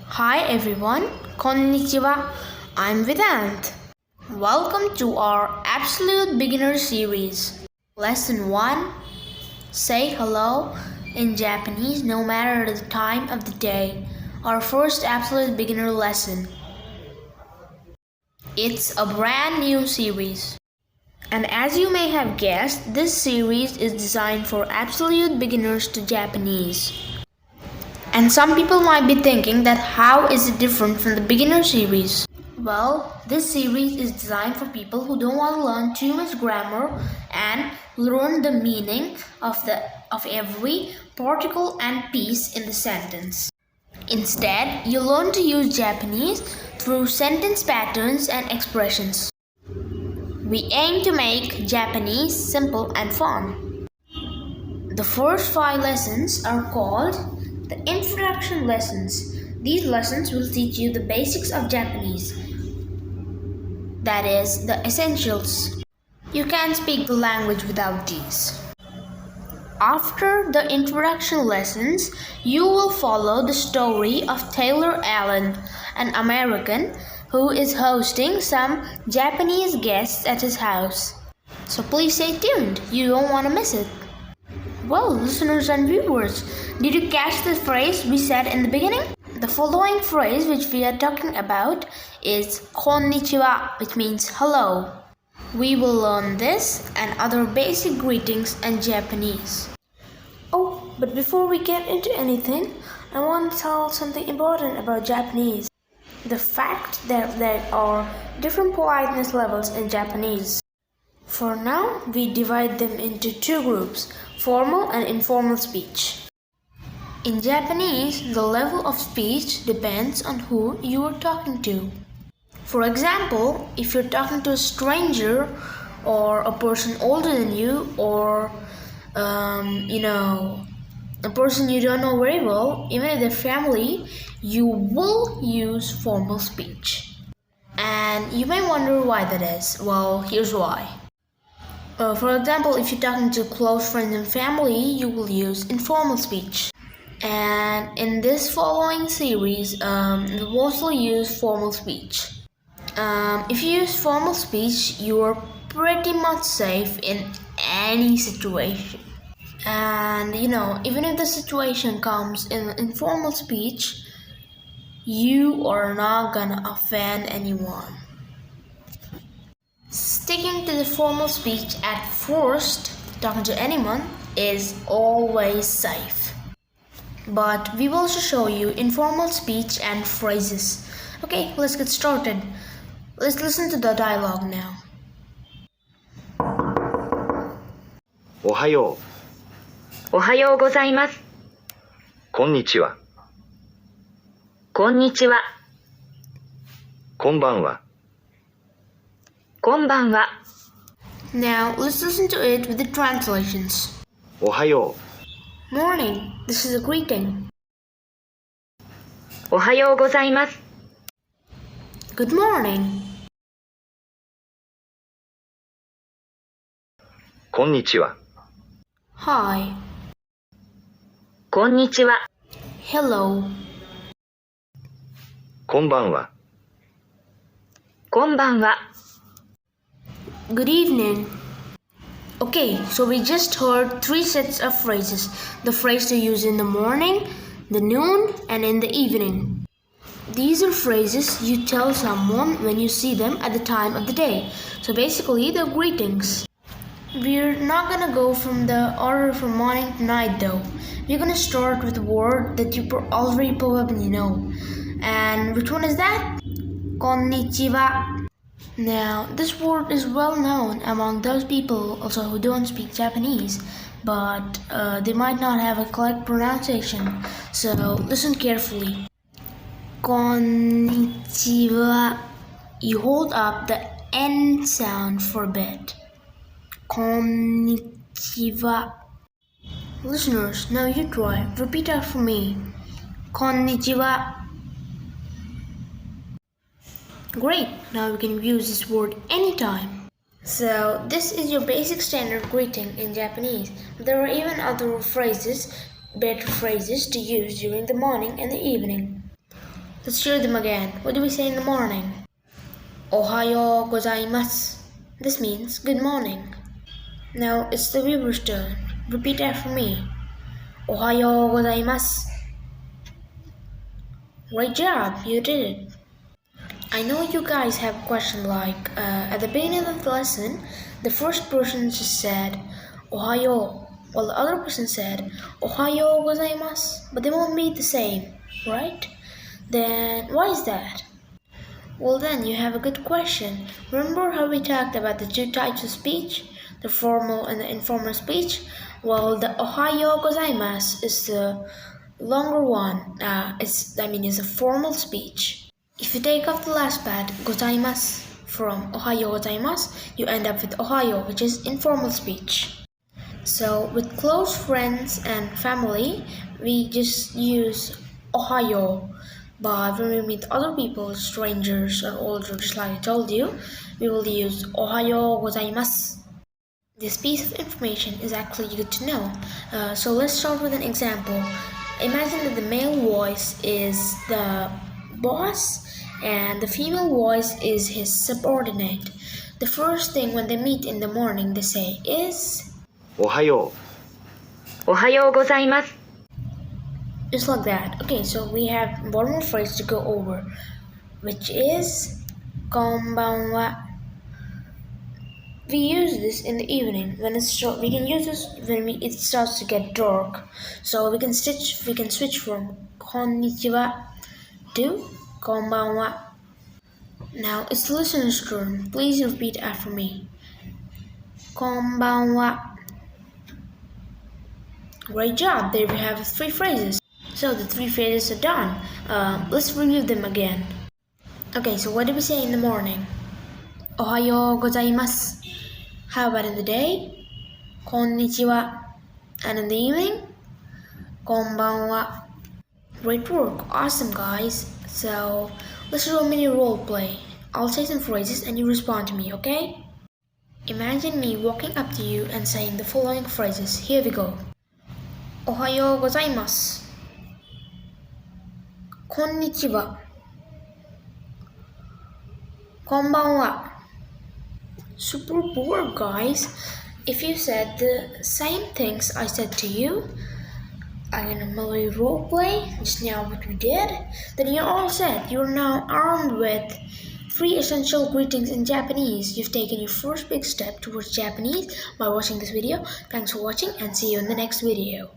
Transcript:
Hi everyone, Konnichiwa. I'm Vedant. Welcome to our Absolute Beginner series. Lesson 1. Say hello in Japanese no matter the time of the day. Our first Absolute Beginner lesson. It's a brand new series. And as you may have guessed, this series is designed for absolute beginners to Japanese. And some people might be thinking that how is it different from the beginner series? Well, this series is designed for people who don't want to learn too much grammar and learn the meaning of every particle and piece in the sentence. Instead, you learn to use Japanese through sentence patterns and expressions. We aim to make Japanese simple and fun. The first 5 lessons are called the introduction lessons. These lessons will teach you the basics of Japanese. That is, the essentials. You can't speak the language without these. After the introduction lessons, you will follow the story of Taylor Allen, an American who is hosting some Japanese guests at his house. So please stay tuned, you don't want to miss it. Well, listeners and viewers, did you catch the phrase we said in the beginning? The following phrase which we are talking about is Konnichiwa, which means hello. We will learn this and other basic greetings in Japanese. Oh, but before we get into anything, I want to tell something important about Japanese. The fact that there are different politeness levels in Japanese. For now, we divide them into 2 groups, formal and informal speech. In Japanese, the level of speech depends on who you are talking to. For example, if you're talking to a stranger or a person older than you or a person you don't know very well, even if they're family, you will use formal speech. And you may wonder why that is. Well, here's why. For example, if you're talking to close friends and family, you will use informal speech. And in this following series, we will also use formal speech. If you use formal speech, you are pretty much safe in any situation. And even if the situation comes in informal speech, you are not gonna offend anyone. Sticking to the formal speech at first, talking to anyone, is always safe. But we will also show you informal speech and phrases. Okay, let's get started. Let's listen to the dialogue now. おはよおはようございます。う、こんにちは、こんにちは。こんばんは。こんばんは。 Now, let's listen to it with the translations. おはよ Morning, this is a greeting. おはようございます。 Good morning. う、こんにちは、 Hi. こんにちは。 Hello. こんばんは。こんばんは。 Good evening. Okay, so we just heard 3 sets of phrases. The phrase to use in the morning, the noon, and in the evening. These are phrases you tell someone when you see them at the time of the day. So basically, they're greetings. We're not gonna go from the order from morning to night though. We're gonna start with a word that you already probably know. And which one is that? Konnichiwa. Now, this word is well known among those people also who don't speak Japanese, but they might not have a correct pronunciation, so listen carefully. Konnichiwa. You hold up the N sound for a bit. Konnichiwa. Listeners, now you try. Repeat after me. Konnichiwa. Great, now we can use this word anytime. So, this is your basic standard greeting in Japanese. There are even other phrases, better phrases to use during the morning and the evening. Let's hear them again. What do we say in the morning? Ohayo gozaimasu. This means good morning. Now it's the viewer's turn. Repeat after me. Ohayo gozaimasu. Great job, you did it. I know you guys have a question like, at the beginning of the lesson, the first person just said Ohayo, while the other person said Ohayo gozaimasu, but they won't be the same, right? Then why is that? Well, then you have a good question. Remember how we talked about the two types of speech, the formal and the informal speech? Well, the Ohayo gozaimasu is the longer one. It's a formal speech. If you take off the last part, gozaimasu, from Ohayo gozaimasu, you end up with Ohayo, which is informal speech. So with close friends and family, we just use Ohayo. But when we meet other people, strangers or older, just like I told you, we will use Ohayo gozaimasu. This piece of information is actually good to know. So let's start with an example. Imagine that the male voice is the boss and the female voice is his subordinate. The first thing when they meet in the morning they say is おはよおはようございます。 just like that. Okay, so we have one more phrase to go over, which is こんばんは. We use this in the evening when we can use this when it starts to get dark. So we can switch from Konnichiwa to こんばんは. Now it's the listener's turn. Please repeat after me. こんばんは. Great job. There we have 3 phrases. So the 3 phrases are done. Let's review them again. Okay, so what did we say in the morning? Ohayo gozaimasu. How about in the day? Konnichiwa. And in the evening? Konbanwa. Great work. Awesome, guys. So let's do a mini role play. I'll say some phrases and you respond to me, okay? Imagine me walking up to you and saying the following phrases. Here we go. Ohayo gozaimasu. Konnichiwa. Konbanwa. Super guys. If you said the same things I said to you, I'm gonna normally roleplay just now what we did, then you're all set. You're now armed with 3 essential greetings in Japanese. You've taken your first big step towards Japanese by watching this video. Thanks for watching and see you in the next video.